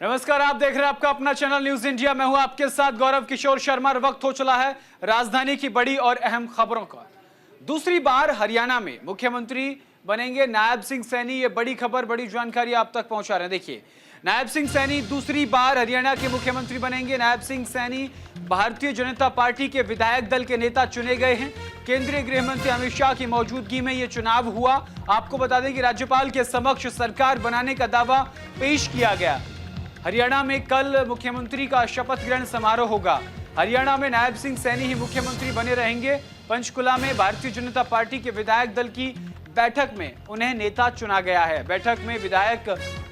नमस्कार, आप देख रहे हैं आपका अपना चैनल न्यूज इंडिया। मैं हूं आपके साथ गौरव किशोर शर्मा। वक्त हो चला है राजधानी की बड़ी और अहम खबरों का। दूसरी बार हरियाणा में मुख्यमंत्री बनेंगे नायब सिंह सैनी। ये बड़ी खबर, बड़ी जानकारी आप तक पहुंचा रहे हैं। देखिए, नायब सिंह सैनी दूसरी बार हरियाणा के मुख्यमंत्री बनेंगे। नायब सिंह सैनी भारतीय जनता पार्टी के विधायक दल के नेता चुने गए हैं। केंद्रीय गृह मंत्री अमित शाह की मौजूदगी में यह चुनाव हुआ। आपको बता दें कि राज्यपाल के समक्ष सरकार बनाने का दावा पेश किया गया। हरियाणा में कल मुख्यमंत्री का शपथ ग्रहण समारोह होगा। हरियाणा में नायब सिंह सैनी ही मुख्यमंत्री बने रहेंगे। पंचकुला में भारतीय जनता पार्टी के विधायक दल की बैठक में उन्हें नेता चुना गया है। बैठक में विधायक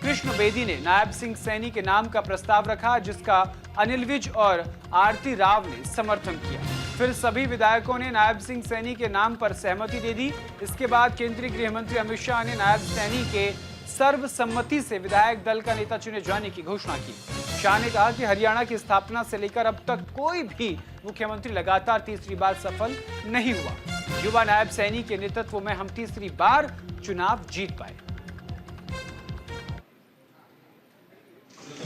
कृष्ण बेदी ने नायब सिंह सैनी के नाम का प्रस्ताव रखा, जिसका अनिल विज और आरती राव ने समर्थन किया। फिर सभी विधायकों ने नायब सिंह सैनी के नाम पर सहमति दे दी। इसके बाद केंद्रीय गृह मंत्री अमित शाह ने नायब सैनी के सर्वसम्मति से विधायक दल का नेता चुने जाने की घोषणा की। शाह ने कहा कि हरियाणा की स्थापना से लेकर अब तक कोई भी मुख्यमंत्री लगातार तीसरी बार सफल नहीं हुआ। युवा नायब सैनी के नेतृत्व में हम तीसरी बार चुनाव जीत पाए।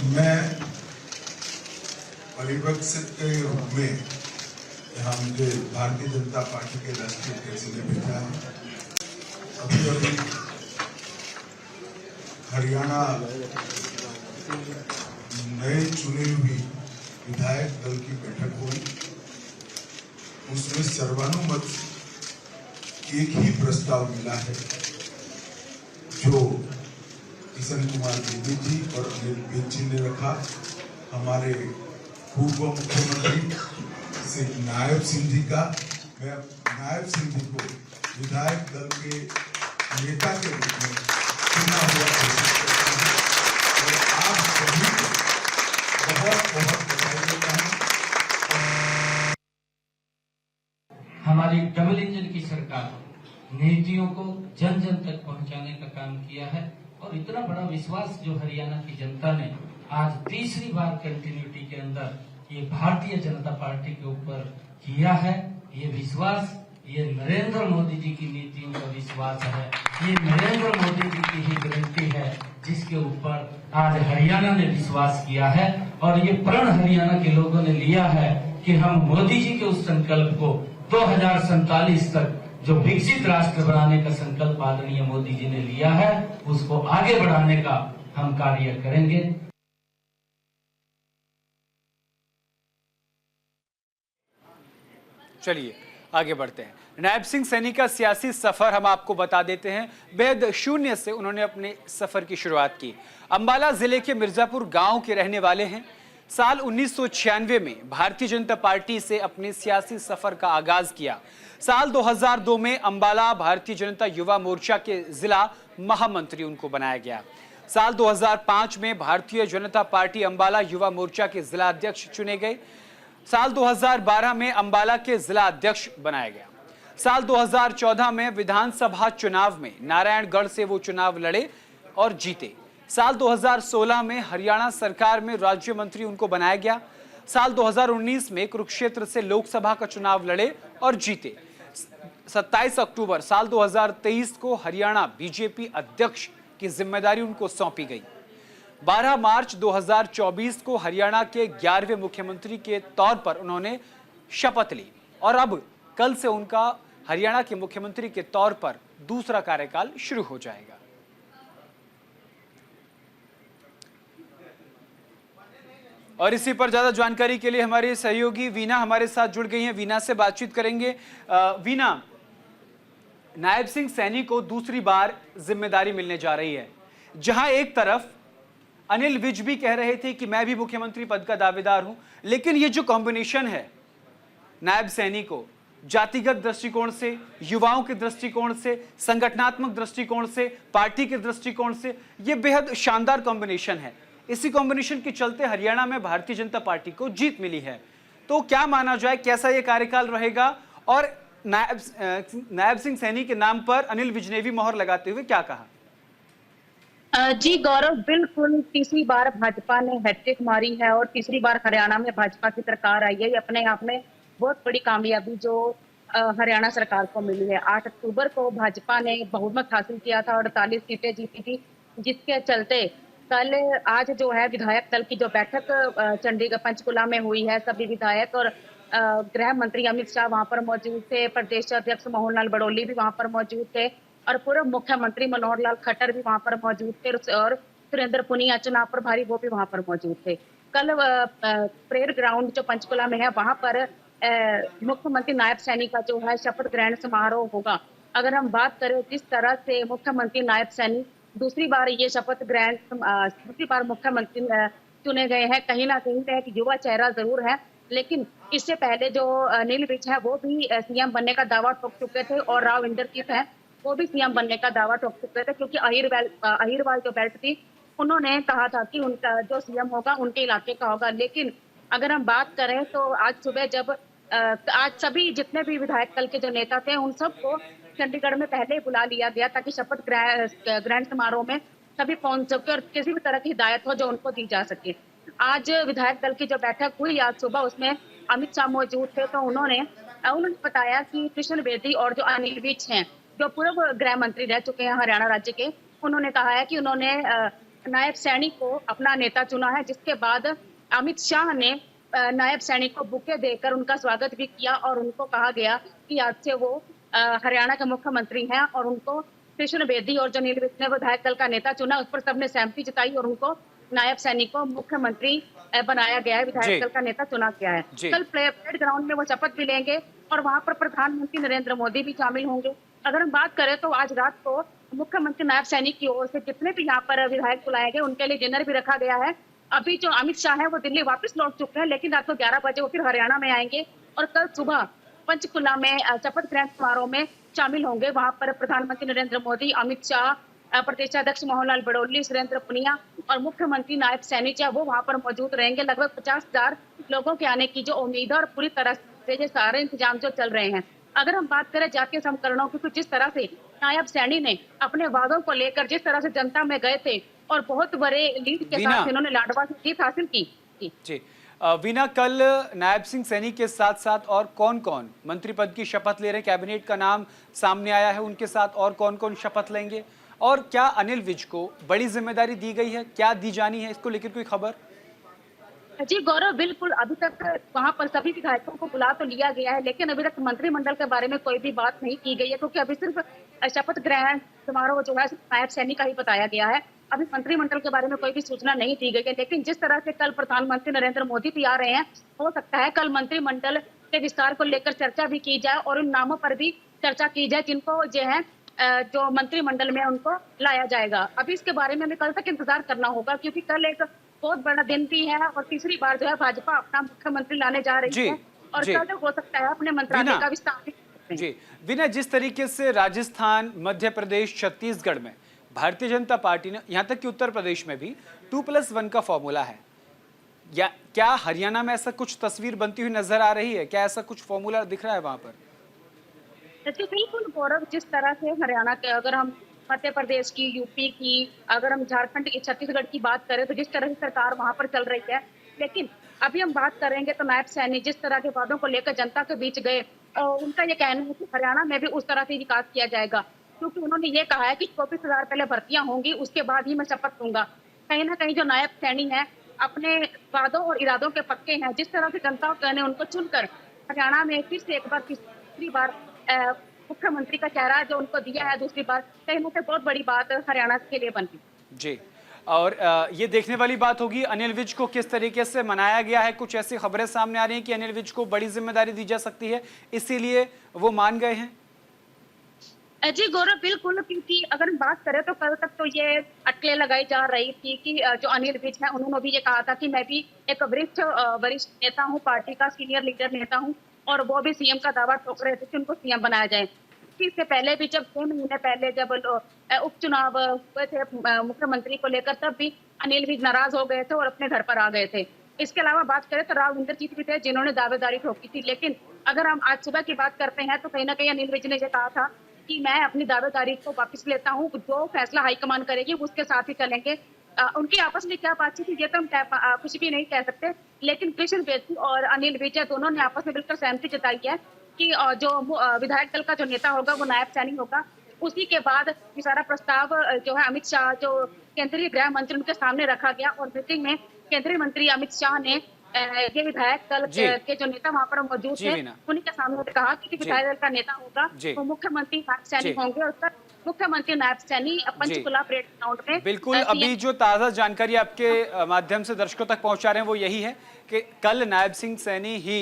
मैं परिपक्व के रूप में यहाँ मुझे भारतीय जनता पार्टी के राष्ट्रीय अध्यक्ष ने भेजा है। अभी हरियाणा नए चुने हुए विधायक दल की बैठक हुई। उसमें सर्वानुमत एक ही प्रस्ताव मिला है, जो किशन कुमार बेदी जी और अनिल विज जी ने रखा। हमारे पूर्व मुख्यमंत्री श्री नायब सिंह जी का, मैं नायब सिंह जी को विधायक दल के नेता के रूप में चुना हुआ और आप सभी को बहुत बहुत बधाई देता हूं। हमारी डबल इंजन की सरकार नीतियों को जन जन तक पहुंचाने का काम किया है और इतना बड़ा विश्वास जो हरियाणा की जनता ने आज तीसरी बार कंटिन्यूटी के अंदर ये भारतीय जनता पार्टी के ऊपर किया है। ये विश्वास ये नरेंद्र मोदी जी की नीतियों का विश्वास है। ये नरेंद्र मोदी जी की ही गारंटी है, जिसके ऊपर आज हरियाणा ने विश्वास किया है। और ये प्रण हरियाणा के लोगों ने लिया है कि हम मोदी जी के उस संकल्प को 2047 तक जो विकसित राष्ट्र बनाने का संकल्प आदरणीय मोदी जी ने लिया है, उसको आगे बढ़ाने का हम कार्य करेंगे। चलिए आगे बढ़ते हैं। नायब सिंह सैनी का सियासी सफर हम आपको बता देते हैं। बेहद शून्य से उन्होंने अपने सफर की शुरुआत की। अंबाला जिले के मिर्जापुर गांव के रहने वाले हैं। साल 1996 में भारतीय जनता पार्टी से अपने सियासी सफर का आगाज किया। साल 2002 में अंबाला भारतीय जनता युवा मोर्चा के जिला महामंत्री उनको बनाया गया। साल 2005 में भारतीय जनता पार्टी अंबाला युवा मोर्चा के जिला अध्यक्ष चुने गए। साल 2012 में अंबाला के जिला अध्यक्ष बनाया गया। साल 2014 में विधानसभा चुनाव में नारायणगढ़ से वो चुनाव लड़े और जीते। साल 2016 में हरियाणा सरकार में राज्य मंत्री उनको बनाया गया। साल 2019 में कुरुक्षेत्र से लोकसभा का चुनाव लड़े और जीते। 27 अक्टूबर साल 2023 को हरियाणा बीजेपी अध्यक्ष की जिम्मेदारी उनको सौंपी गई। 12 मार्च 2024 को हरियाणा के 11वें मुख्यमंत्री के तौर पर उन्होंने शपथ ली और अब कल से उनका हरियाणा के मुख्यमंत्री के तौर पर दूसरा कार्यकाल शुरू हो जाएगा। और इसी पर ज्यादा जानकारी के लिए हमारे सहयोगी वीना हमारे साथ जुड़ गई हैं। वीना से बातचीत करेंगे। वीना, नायब सिंह सैनी को दूसरी बार जिम्मेदारी मिलने जा रही है, जहां एक तरफ अनिल विज भी कह रहे थे कि मैं भी मुख्यमंत्री पद का दावेदार हूं, लेकिन ये जो कॉम्बिनेशन है नायब सैनी को जातिगत दृष्टिकोण से, युवाओं के दृष्टिकोण से, संगठनात्मक दृष्टिकोण से, पार्टी के दृष्टिकोण से, ये बेहद शानदार कॉम्बिनेशन है। इसी कॉम्बिनेशन के चलते हरियाणा में भारतीय जनता पार्टी को जीत मिली है। तो क्या माना जाए, कैसा ये कार्यकाल रहेगा? और नायब सिंह सैनी के नाम पर अनिल विज ने भी मोहर लगाते हुए क्या कहा? जी गौरव, बिल्कुल तीसरी बार भाजपा ने हैट्रिक मारी है और तीसरी बार हरियाणा में भाजपा की सरकार आई है। ये अपने आप में बहुत बड़ी कामयाबी जो हरियाणा सरकार को मिली है। 8 अक्टूबर को भाजपा ने बहुमत हासिल किया था और 48 सीटें जीती थी, जिसके चलते कल आज जो है विधायक दल की जो बैठक चंडीगढ़ पंचकुला में हुई है, सभी विधायक और गृह मंत्री अमित शाह वहां पर मौजूद थे, प्रदेश अध्यक्ष मोहन लाल बड़ोली भी वहां पर मौजूद थे और पूर्व मुख्यमंत्री मनोहर लाल खट्टर भी वहां पर मौजूद थे और सुरेंद्र पुनिया चुनाव प्रभारी वो भी वहां पर मौजूद थे। कल परेड ग्राउंड जो पंचकुला में है वहां पर मुख्यमंत्री नायब सैनी का जो है शपथ ग्रहण समारोह होगा। अगर हम बात करें जिस तरह से मुख्यमंत्री नायब सैनी दूसरी बार ये शपथ ग्रहण दूसरी बार मुख्यमंत्री चुने गए हैं, कहीं ना कहीं एक युवा चेहरा जरूर है, लेकिन इससे पहले जो अनिल विज है वो भी सीएम बनने का दावा ठोक चुके थे और राव इंद्रजीत है वो भी सीएम बनने का दावा ठोक चुके थे, क्योंकि अहिरवाल जो बेल्ट थी उन्होंने कहा था कि उनका जो सीएम होगा उनके इलाके का होगा। लेकिन अगर हम बात करें तो आज सुबह जब आज सभी जितने भी विधायक दल के जो नेता थे उन सबको चंडीगढ़ में पहले ही बुला लिया गया ताकि शपथ ग्रहण समारोह में सभी पहुंच सके और किसी भी तरह की हिदायत हो जो उनको दी जा सके। आज विधायक दल की जो बैठक हुई आज सुबह उसमें अमित शाह मौजूद थे, तो उन्होंने बताया कि कृष्ण बेदी और जो अनिल विज हैं जो पूर्व गृह मंत्री रह चुके हैं हरियाणा राज्य के, उन्होंने कहा है कि उन्होंने नायब सैनी को अपना नेता चुना है, जिसके बाद अमित शाह ने नायब सैनी को बुके देकर उनका स्वागत भी किया और उनको कहा गया कि आज से वो हरियाणा के मुख्यमंत्री हैं और उनको कृष्ण बेदी और जो नील ने विधायक दल का नेता चुना उस पर सबने सहमति जताई और उनको नायब सैनी को मुख्यमंत्री बनाया गया है, विधायक दल का नेता चुना गया है। कल परेड ग्राउंड में वो शपथ भी लेंगे और वहां पर प्रधानमंत्री नरेंद्र मोदी भी शामिल होंगे। अगर हम बात करें तो आज रात को मुख्यमंत्री नायब सैनी की ओर से जितने भी यहाँ पर विधायक बुलाए गए उनके लिए डिनर भी रखा गया है। अभी जो अमित शाह है वो दिल्ली वापस लौट चुके हैं, लेकिन रात को 11 बजे वो फिर हरियाणा में आएंगे और कल सुबह पंचकुला में शपथ ग्रहण समारोह में शामिल होंगे। वहां पर प्रधानमंत्री नरेंद्र मोदी, अमित शाह, प्रदेश अध्यक्ष मोहन लाल बड़ोली, सुरेंद्र पुनिया और मुख्यमंत्री नायब सैनी जो वो वहां पर मौजूद रहेंगे। लगभग 50,000 लोगों के आने की जो उम्मीद है और पूरी तरह से ये सारे इंतजाम जो चल रहे हैं। अगर हम बात करें जातीय समीकरणों की तो जिस तरह से नायब सैनी ने अपने वादों को लेकर जिस तरह से जनता में गए थे और बहुत बड़े लीड के साथ इन्होंने लाडवा की जीत हासिल की। जी वीना, कल नायब सिंह सैनी के साथ साथ और कौन कौन मंत्री पद की शपथ ले रहे हैं? कैबिनेट का नाम सामने आया है, उनके साथ और कौन कौन शपथ लेंगे और क्या अनिल विज को बड़ी जिम्मेदारी दी गई है, क्या दी जानी है, इसको लेकर कोई खबर? जी गौरव, बिल्कुल अभी तक वहां पर सभी विधायकों को बुला तो लिया गया है, लेकिन अभी तक मंत्रिमंडल के बारे में कोई भी बात नहीं की गई है, क्योंकि अभी सिर्फ शपथ ग्रहण समारोह जो है नायब सैनी का ही बताया गया है। अभी मंत्रिमंडल के बारे में कोई भी सूचना नहीं दी गई है। लेकिन जिस तरह से कल प्रधानमंत्री नरेंद्र मोदी भी आ रहे हैं, हो सकता है कल मंत्रिमंडल के विस्तार को लेकर चर्चा भी की जाए और उन नामों पर भी चर्चा की जाए जिनको जो है जो मंत्रिमंडल में उनको लाया जाएगा। अभी इसके बारे में हमें कल तक इंतजार करना होगा, क्योंकि कल एक बहुत बड़ा दिन भी है और तीसरी बार जो है भाजपा अपना मुख्यमंत्री लाने जा रही है और कल हो सकता है अपने मंत्रालय का विस्तार। जी वीना, जिस तरीके से राजस्थान, मध्य प्रदेश, छत्तीसगढ़ में भारतीय जनता पार्टी ने, यहाँ तक कि उत्तर प्रदेश में भी 2+1 का फॉर्मूला है, या क्या हरियाणा में ऐसा कुछ तस्वीर बनती हुई नजर आ रही है? क्या ऐसा कुछ फॉर्मूला दिख रहा है वहां पर? बिल्कुल गौरव, जिस तरह से हरियाणा के, अगर हम मध्य प्रदेश की, यूपी की, अगर हम झारखंड की, छत्तीसगढ़ की बात करें तो जिस तरह की सरकार वहां पर चल रही है, लेकिन अभी हम बात करेंगे तो नायब सैनी जिस तरह के वादों को लेकर जनता के बीच गए, उनका ये कहना है कि हरियाणा में भी उस तरह से विकास किया जाएगा, क्योंकि उन्होंने ये कहा है कि 24,000 पहले भर्तियां होंगी, उसके बाद ही मैं शपथ लूंगा। कहीं ना कहीं जो नायब सैनी है अपने वादों और इरादों के पक्के हैं। जिस तरह से जनता ने उनको चुनकर हरियाणा में फिर से एक बार तीसरी बार मुख्यमंत्री का चेहरा जो उनको दिया है दूसरी बार, कहीं ना कहीं बहुत बड़ी बात हरियाणा के लिए बनती। जी, और ये देखने वाली बात होगी अनिल विज को किस तरीके से मनाया गया है। कुछ ऐसी खबरें सामने आ रही हैं कि अनिल विज को बड़ी जिम्मेदारी दी जा सकती है, इसीलिए वो मान गए हैं। जी गौरव, बिल्कुल, क्योंकि अगर हम बात करें तो कल तक तो ये अटकलें लगाई जा रही थी कि जो अनिल विज है उन्होंने भी ये कहा था कि मैं भी एक वरिष्ठ नेता हूँ, पार्टी का सीनियर लीडर नेता हूँ, और वो भी सीएम का दावा ठोक रहे थे कि उनको सीएम बनाया जाए। इससे पहले भी जब 6 महीने पहले जब उपचुनाव हुए थे मुख्यमंत्री को लेकर, तब भी अनिल विज नाराज हो गए थे और अपने घर पर आ गए थे। इसके अलावा बात करें तो राव इंद्रजीत भी थे जिन्होंने दावेदारी ठोकी थी। लेकिन अगर हम आज सुबह की बात करते हैं तो कहीं ना कहीं अनिल विज ने ये कहा था कि मैं अपनी दावेदारी को वापस लेता हूँ, जो फैसला हाईकमान करेगी उसके साथ ही चलेंगे। उनकी आपस में क्या बातचीत थी ये तो हम कुछ भी नहीं कह सकते, लेकिन कृष्ण बेदी और अनिल विज दोनों ने आपस में बिल्कुल सहमति जताई है कि जो विधायक दल का जो नेता होगा वो नायब सैनी होगा। उसी के बाद ये सारा प्रस्ताव जो है अमित शाह जो केंद्रीय गृह मंत्री उनके सामने रखा गया और मीटिंग में केंद्रीय मंत्री अमित शाह ने ये विधायक दल जी। के जो नेता वहां पर मौजूद जी थे वीना। उन्हीं के सामने कहा कि विधायक दल का नेता होगा जी। वो मुख्यमंत्री नायब सैनी जी। होंगे और सर मुख्यमंत्री नायब सैनी पंचकुला परेड ग्राउंड में बिल्कुल अभी जो ताज़ा जानकारी आपके माध्यम से दर्शकों तक पहुंचा रहे हैं वो यही है कि कल नायब सिंह सैनी ही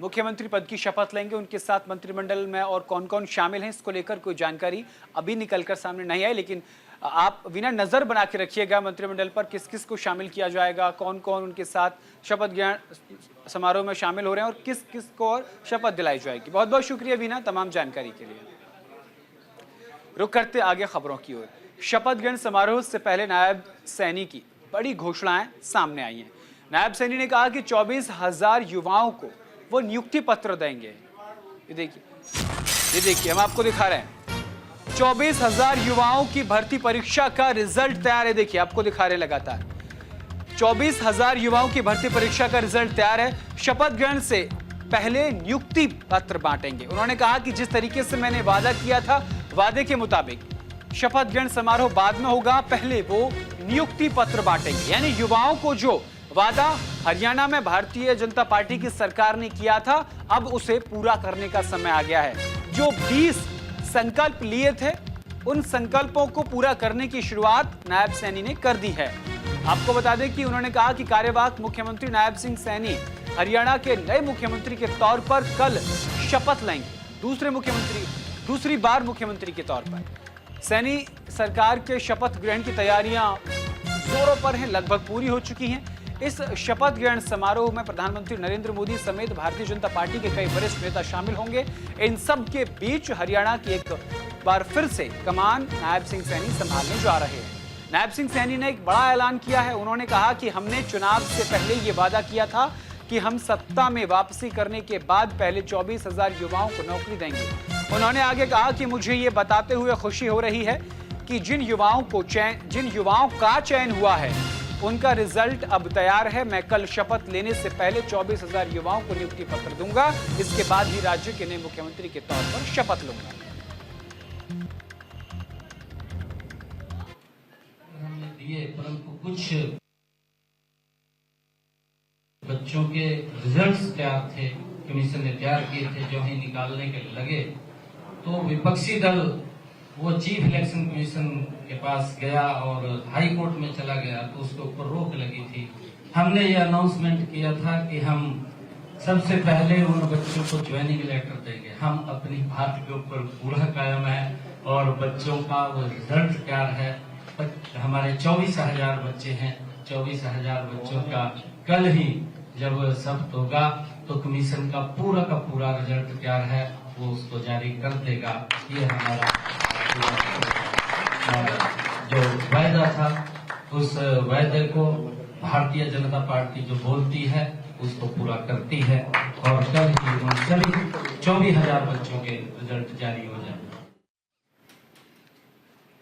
मुख्यमंत्री पद की शपथ लेंगे। उनके साथ मंत्रिमंडल में और कौन कौन शामिल हैं इसको लेकर कोई जानकारी अभी निकलकर सामने नहीं आई, लेकिन आप बिना नजर बना के रखिएगा मंत्रिमंडल पर किस किस को शामिल किया जाएगा, कौन कौन उनके साथ शपथ ग्रहण समारोह में शामिल हो रहे हैं और किस किस को और शपथ दिलाई जाएगी। बहुत बहुत शुक्रिया बीना तमाम जानकारी के लिए। रुक करते आगे खबरों की ओर। शपथ ग्रहण समारोह से पहले नायब सैनी की बड़ी घोषणाएं सामने आई हैं। नायब सैनी ने कहा कि 24,000 युवाओं को वो नियुक्ति पत्र देंगे। ये देखिए हम आपको दिखा रहे हैं 24,000 युवाओं की भर्ती परीक्षा का रिजल्ट तैयार है। देखिए आपको दिखा रहे हैं लगातार 24,000 युवाओं की भर्ती परीक्षा का रिजल्ट तैयार है। शपथ ग्रहण से पहले नियुक्ति पत्र बांटेंगे। उन्होंने कहा कि जिस तरीके से मैंने वादा किया था वादे के मुताबिक शपथ ग्रहण समारोह बाद में होगा, पहले वो नियुक्ति पत्र बांटेंगे। यानी युवाओं को जो वादा हरियाणा में भारतीय जनता पार्टी की सरकार ने किया था अब उसे पूरा करने का समय आ गया है। जो 20 संकल्प लिए थे उन संकल्पों को पूरा करने की शुरुआत नायब सैनी ने कर दी है। आपको बता दें कि उन्होंने कहा कि कार्यवाहक मुख्यमंत्री नायब सिंह सैनी हरियाणा के नए मुख्यमंत्री के तौर पर कल शपथ लेंगे। दूसरी बार मुख्यमंत्री के तौर पर सैनी सरकार के शपथ ग्रहण की तैयारियां जोरों पर हैं, लगभग पूरी हो चुकी हैं। इस शपथ ग्रहण समारोह में प्रधानमंत्री नरेंद्र मोदी समेत भारतीय जनता पार्टी के कई वरिष्ठ नेता शामिल होंगे। इन सब के बीच हरियाणा की एक बार फिर से कमान नायब सिंह सैनी संभालने जा रहे हैं। नायब सिंह सैनी ने एक बड़ा ऐलान किया है। उन्होंने कहा कि हमने चुनाव से पहले ये वादा किया था कि हम सत्ता में वापसी करने के बाद पहले 24,000 युवाओं को नौकरी देंगे। उन्होंने आगे कहा कि मुझे ये बताते हुए खुशी हो रही है कि जिन युवाओं का चयन हुआ है उनका रिजल्ट अब तैयार है। मैं कल शपथ लेने से पहले 24,000 युवाओं को नियुक्ति पत्र दूंगा। इसके बाद ही राज्य के नए मुख्यमंत्री के तौर पर शपथ लूंगा। हमने दिए परंतु कुछ बच्चों के रिजल्ट्स तैयार थे, कमीशन ने तैयार किए थे, जो ही निकालने के लगे तो विपक्षी दल वो चीफ इलेक्शन कमीशन के पास गया और हाई कोर्ट में चला गया तो उसके ऊपर रोक लगी थी। हमने ये अनाउंसमेंट किया था कि हम सबसे पहले उन बच्चों को ज्वाइनिंग लेटर देंगे। हम अपनी बात के ऊपर पूरा कायम है और बच्चों का वो रिजल्ट तैयार है। हमारे 24,000 बच्चे हैं। 24,000 बच्चों का कल ही जब शपथ होगा तो कमीशन का पूरा रिजल्ट तैयार है, वो उसको जारी कर देगा। ये हमारा जो वायदा था उस वायदे को भारतीय जनता पार्टी जो बोलती है उसको पूरा करती है और कल ही उन सभी 24,000 बच्चों के रिजल्ट जारी हो जाए।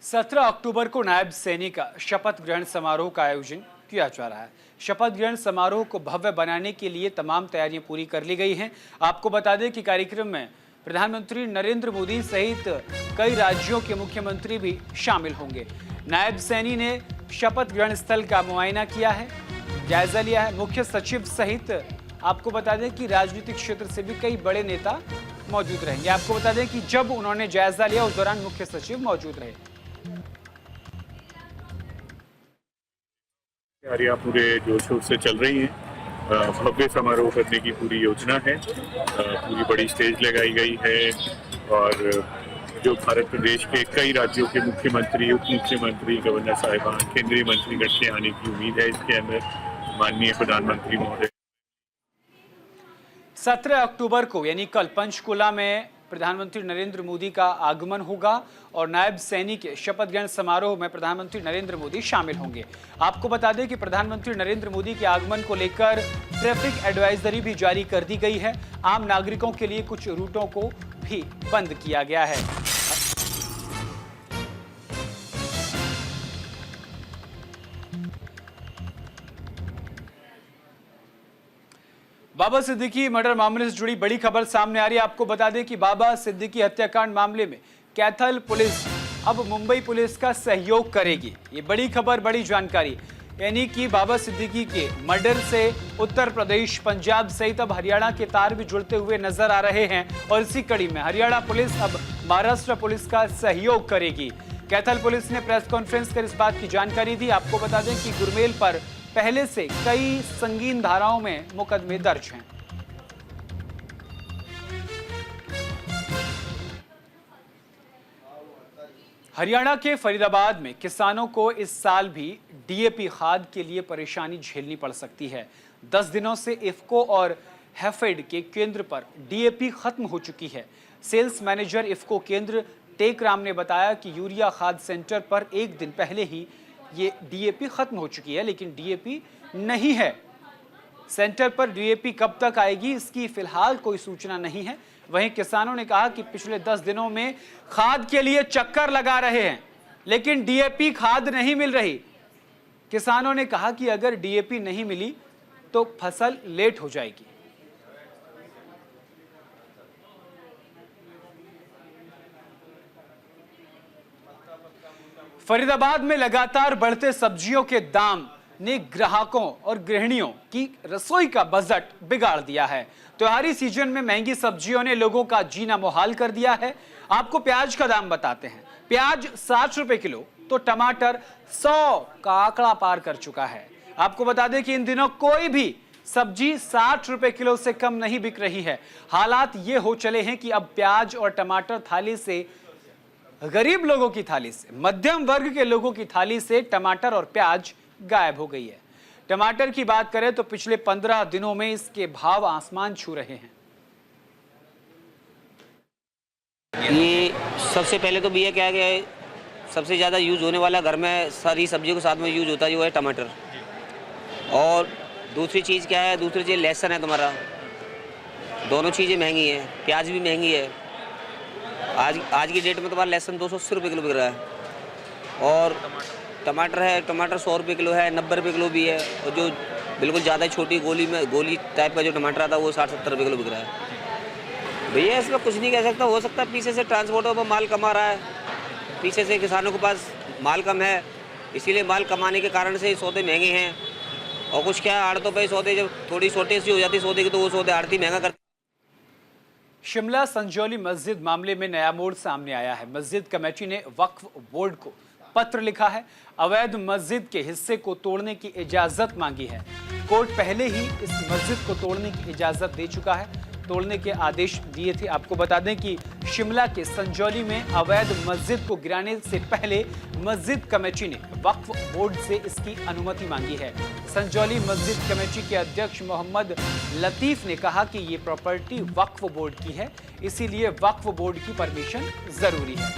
17 अक्टूबर को नायब सैनी का शपथ ग्रहण समारोह का आयोजन किया जा रहा है। शपथ ग्रहण समारोह को भव्य बनाने के लिए तमाम तैयारियां पूरी कर ली गई हैं। आपको बता दें कि कार्यक्रम में प्रधानमंत्री नरेंद्र मोदी सहित कई राज्यों के मुख्यमंत्री भी शामिल होंगे। नायब सैनी ने शपथ ग्रहण स्थल का मुआयना किया है, जायजा लिया है। मुख्य सचिव सहित आपको बता दें कि राजनीतिक क्षेत्र से भी कई बड़े नेता मौजूद रहेंगे। आपको बता दें कि जब उन्होंने जायजा लिया उस दौरान मुख्य सचिव मौजूद रहे। तैयारियां पूरे जोर शोर से चल रही हैं। भव्य समारोह करने की पूरी योजना है। पूरी बड़ी स्टेज लगाई गई है और जो भारत प्रदेश के कई राज्यों के मुख्यमंत्री, उप मुख्यमंत्री, गवर्नर साहिबान, केंद्रीय मंत्रीगण के आने की उम्मीद है। इसके अंदर माननीय प्रधानमंत्री महोदय 17 अक्टूबर को यानी कल पंचकुला में प्रधानमंत्री नरेंद्र मोदी का आगमन होगा और नायब सैनी के शपथ ग्रहण समारोह में प्रधानमंत्री नरेंद्र मोदी शामिल होंगे। आपको बता दें कि प्रधानमंत्री नरेंद्र मोदी के आगमन को लेकर ट्रैफिक एडवाइजरी भी जारी कर दी गई है। आम नागरिकों के लिए कुछ रूटों को भी बंद किया गया है। बाबा सिद्दीकी मर्डर मामले से जुड़ी बड़ी खबर सामने आ रही है। आपको बता दें कि बाबा सिद्दीकी हत्याकांड मामले में कैथल पुलिस अब मुंबई पुलिस का सहयोग करेगी। ये बड़ी खबर, बड़ी जानकारी, यानी कि बाबा सिद्दीकी के मर्डर से उत्तर प्रदेश, पंजाब सहित अब हरियाणा के तार भी जुड़ते हुए नजर आ रहे हैं। और इसी कड़ी में हरियाणा पुलिस अब महाराष्ट्र पुलिस का सहयोग करेगी। कैथल पुलिस ने प्रेस कॉन्फ्रेंस कर इस बात की जानकारी दी। आपको बता दें कि गुरमेल पर पहले से कई संगीन धाराओं में मुकदमे दर्ज हैं। हरियाणा के फरीदाबाद में किसानों को इस साल भी डीएपी खाद के लिए परेशानी झेलनी पड़ सकती है। 10 दिनों से इफ्को और हैफेड के केंद्र पर डीएपी खत्म हो चुकी है। सेल्स मैनेजर इफ्को केंद्र टेक राम ने बताया कि यूरिया खाद सेंटर पर एक दिन पहले ही ये डीएपी खत्म हो चुकी है, लेकिन डीएपी नहीं है। सेंटर पर डीएपी कब तक आएगी, इसकी फिलहाल कोई सूचना नहीं है। वहीं किसानों ने कहा कि पिछले 10 दिनों में खाद के लिए चक्कर लगा रहे हैं, लेकिन डीएपी खाद नहीं मिल रही। किसानों ने कहा कि अगर डीएपी नहीं मिली तो फसल लेट हो जाएगी। फरीदाबाद में लगातार बढ़ते सब्जियों के दाम ने ग्राहकों और गृहिणियों की रसोई का बजट बिगाड़ दिया है। त्योहारी सीजन में महंगी सब्जियों ने लोगों का जीना मुहाल कर दिया है। आपको प्याज का दाम बताते हैं। प्याज 60 रुपए किलो तो टमाटर 100 का आंकड़ा पार कर चुका है। आपको बता दें कि इन दिनों कोई भी सब्जी 60 रुपए किलो से कम नहीं बिक रही है। हालात ये हो चले हैं कि अब प्याज और टमाटर थाली से, गरीब लोगों की थाली से, मध्यम वर्ग के लोगों की थाली से टमाटर और प्याज गायब हो गई है। टमाटर की बात करें तो पिछले 15 दिनों में इसके भाव आसमान छू रहे हैं। ये सबसे पहले तो भैया क्या है, सबसे ज़्यादा यूज़ होने वाला घर में सारी सब्जियों के साथ में यूज़ होता है जो है टमाटर। और दूसरी चीज़ क्या है, दूसरी चीज़ लहसुन है तुम्हारा। दोनों चीज़ें महंगी हैं, प्याज भी महंगी है। आज की डेट में तुम्हारा लहसुन 280 रुपये किलो बिक रहा है। और टमाटर है, टमाटर 100 रुपये किलो है, 90 रुपये किलो भी है। और जो बिल्कुल ज़्यादा छोटी गोली टाइप का जो टमाटर आता है वो 60-70 रुपये किलो बिक रहा है। भैया इसमें कुछ नहीं कह सकता, हो सकता है पीछे से ट्रांसपोर्टर पर माल कमा रहा है, पीछे से किसानों के पास माल कम है, इसीलिए माल कमाने के कारण से सौदे महंगे हैं। और कुछ क्या आड़तों पर सौदे जब थोड़ी शॉर्टेज सी हो जाती सौदे की तो वो सौदे आड़ती महंगा करते। शिमला संजौली मस्जिद मामले में नया मोड़ सामने आया है। मस्जिद कमेटी ने वक्फ बोर्ड को पत्र लिखा है। अवैध मस्जिद के हिस्से को तोड़ने की इजाजत मांगी है। कोर्ट पहले ही इस मस्जिद को तोड़ने की इजाजत दे चुका है, तोड़ने के आदेश दिए थे। आपको बता दें कि शिमला के संजौली में अवैध मस्जिद को गिराने से पहले मस्जिद कमेटी ने वक्फ बोर्ड से इसकी अनुमति मांगी है। संजौली मस्जिद कमेटी के अध्यक्ष मोहम्मद लतीफ ने कहा कि ये प्रॉपर्टी वक्फ बोर्ड की है, इसीलिए वक्फ बोर्ड की परमिशन जरूरी है।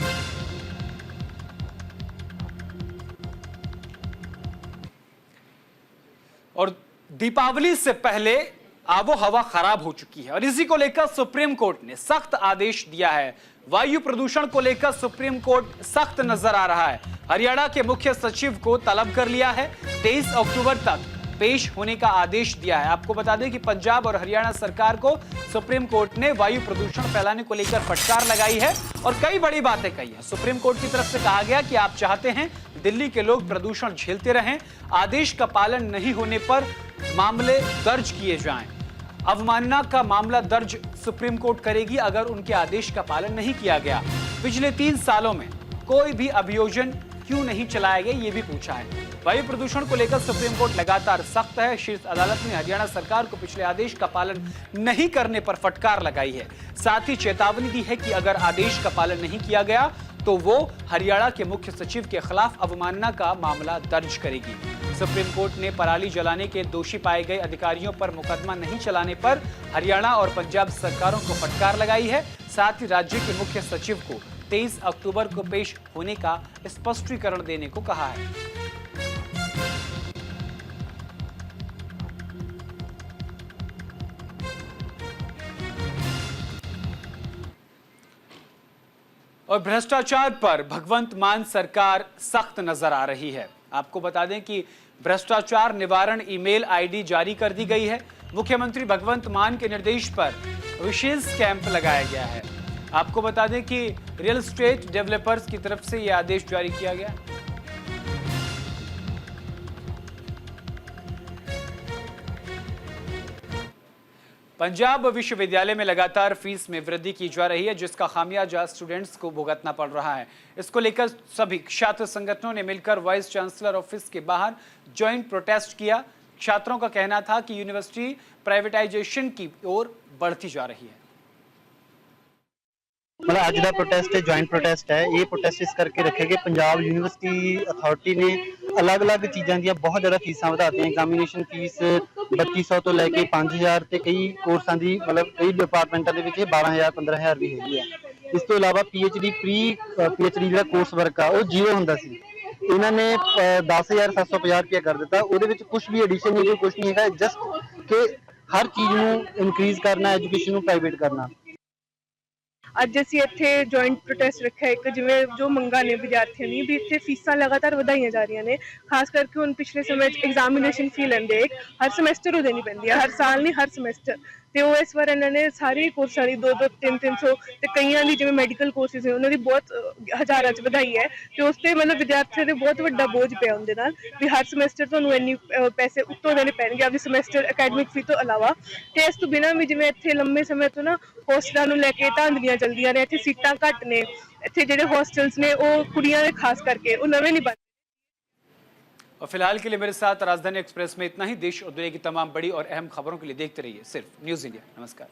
और दीपावली से पहले आबो हवा खराब हो चुकी है और इसी को लेकर सुप्रीम कोर्ट ने सख्त आदेश दिया है। वायु प्रदूषण को लेकर सुप्रीम कोर्ट सख्त नजर आ रहा है। हरियाणा के मुख्य सचिव को तलब कर लिया है। 23 अक्टूबर तक पेश होने का आदेश दिया है। आपको बता दें कि पंजाब और हरियाणा सरकार को सुप्रीम कोर्ट ने वायु प्रदूषण फैलाने को लेकर फटकार लगाई है और कई बड़ी बातें कही है। सुप्रीम कोर्ट की तरफ से कहा गया कि आप चाहते हैं दिल्ली के लोग प्रदूषण झेलते रहें, आदेश का पालन नहीं होने पर मामले दर्ज किए जाएं। अवमानना का मामला दर्ज सुप्रीम कोर्ट करेगी अगर उनके आदेश का पालन नहीं किया गया। पिछले 3 सालों में कोई भी अभियोजन क्यों नहीं चलाए गए, ये भी पूछा है। वायु प्रदूषण को लेकर सुप्रीम कोर्ट लगातार सख्त है। शीर्ष अदालत ने हरियाणा सरकार को पिछले आदेश का पालन नहीं करने पर फटकार लगाई है। साथ ही चेतावनी दी है कि अगर आदेश का पालन नहीं किया गया तो वो हरियाणा के मुख्य सचिव के खिलाफ अवमानना का मामला दर्ज करेगी। सुप्रीम कोर्ट ने पराली जलाने के दोषी पाए गए अधिकारियों पर मुकदमा नहीं चलाने पर हरियाणा और पंजाब सरकारों को फटकार लगाई है। साथ ही राज्य के मुख्य सचिव को 23 अक्टूबर को पेश होने का स्पष्टीकरण देने को कहा है। और भ्रष्टाचार पर भगवंत मान सरकार सख्त नजर आ रही है। आपको बता दें कि भ्रष्टाचार निवारण ईमेल आईडी जारी कर दी गई है। मुख्यमंत्री भगवंत मान के निर्देश पर विशेष कैंप लगाया गया है। आपको बता दें कि रियल एस्टेट डेवलपर्स की तरफ से यह आदेश जारी किया गया। पंजाब विश्वविद्यालय में लगातार फीस में वृद्धि की जा रही है, जिसका खामियाजा स्टूडेंट्स को भुगतना पड़ रहा है। इसको लेकर सभी छात्र संगठनों ने मिलकर वाइस चांसलर ऑफिस के बाहर ज्वाइंट प्रोटेस्ट किया। छात्रों का कहना था कि यूनिवर्सिटी प्राइवेटाइजेशन की ओर बढ़ती जा रही है। मतलब अज का प्रोटेस्ट ज्वाइंट प्रोटेस्ट है। ये प्रोटेस्ट इस करके रखे गए, पंजाब यूनिवर्सिटी अथॉरिटी ने अलग अलग चीज़ों दी बहुत ज़्यादा फीसा वधा दी। एग्जामिनेशन फीस 3200 तो लैके 5000 ते कई कोर्सां की मतलब कई डिपार्टमेंटों के 12000 15000 भी हैगी है। इस तो इलावा PhD प्री PhD जो कोर्स वर्क आ वो 0 होंदा सी। इन्होंने 10,750 रुपया कर दिता। वो कुछ भी एडिशन नहीं, कुछ नहीं है, जस्ट कि हर चीज़ को इनक्रीज करना, एजुकेशन को प्राइवेट करना। ਅੱਜ ਅਸੀਂ ਇੱਥੇ ਜੁਆਇੰਟ ਪ੍ਰੋਟੈਸਟ ਰੱਖਿਆ ਇੱਕ ਜਿਵੇਂ ਜੋ ਮੰਗਾਂ ਨੇ ਵਿਦਿਆਰਥੀਆਂ ਦੀ ਵੀ ਇੱਥੇ ਫੀਸਾਂ ਲਗਾਤਾਰ ਵਧਾਈਆਂ ਜਾ ਰਹੀਆਂ ਨੇ। ਖਾਸ ਕਰਕੇ ਹੁਣ ਪਿਛਲੇ ਸਮੇਂ 'ਚ ਐਗਜ਼ਾਮੀਨੇਸ਼ਨ ਫੀ ਲੈਂਦੇ ਹਰ ਸਮੈਸਟਰ ਉਹ ਦੇਣੀ ਪੈਂਦੀ ਹੈ, ਹਰ ਸਾਲ ਨਹੀਂ ਹਰ ਸਮੈਸਟਰ। ਤੇ ਉਹ ਇਸ ਵਾਰ ਇਹਨਾਂ ਨੇ ਸਾਰੇ ਕੋਰਸਾਂ ਦੀ 2-2 300 ਤੇ ਕਈਆਂ ਦੀ ਜਿਵੇਂ ਮੈਡੀਕਲ ਕੋਰਸਿਸ ਨੇ ਉਹਨਾਂ ਦੀ ਬਹੁਤ ਹਜ਼ਾਰਾਂ 'ਚ ਵਧਾਈ ਹੈ। ਤੇ ਉਸ ਤੇ ਮਤਲਬ ਵਿਦਿਆਰਥੀਆਂ ਦੇ ਬਹੁਤ ਵੱਡਾ ਬੋਝ ਪਿਆ ਉਹਦੇ ਨਾਲ ਵੀ ਹਰ ਸਮੈਸਟਰ ਤੁਹਾਨੂੰ ਇੰਨੀ ਪੈਸੇ ਉੱਤੋਂ ਦੇਣੇ ਪੈਣਗੇ ਆਪਣੀ ਸਮੈਸਟਰ ਅਕੈਡਮਿਕ ਫੀ ਤੋਂ ਇਲਾਵਾ। ਤੇ ਇਸ ਤੋਂ ਬਿਨਾਂ ਵੀ ਜਿਵੇਂ ਇੱਥੇ ਲੰਮੇ ਸਮੇਂ ਤੋਂ ਨਾ ਹੋਸਟਲਾਂ ਨੂੰ ਲੈ ਕੇ ਧਾਂਦਲੀਆਂ ਚੱਲਦੀਆਂ ਨੇ। ਇੱਥੇ सीटां घट ने, इत्थे जिहड़े हॉस्टल्स ने वो कुड़ियां दे खास करके वो नवे नहीं बन। और फिलहाल के लिए मेरे साथ राजधानी एक्सप्रेस में इतना ही। देश और दुनिया की तमाम बड़ी और अहम खबरों के लिए देखते रहिए सिर्फ न्यूज़ इंडिया। नमस्कार।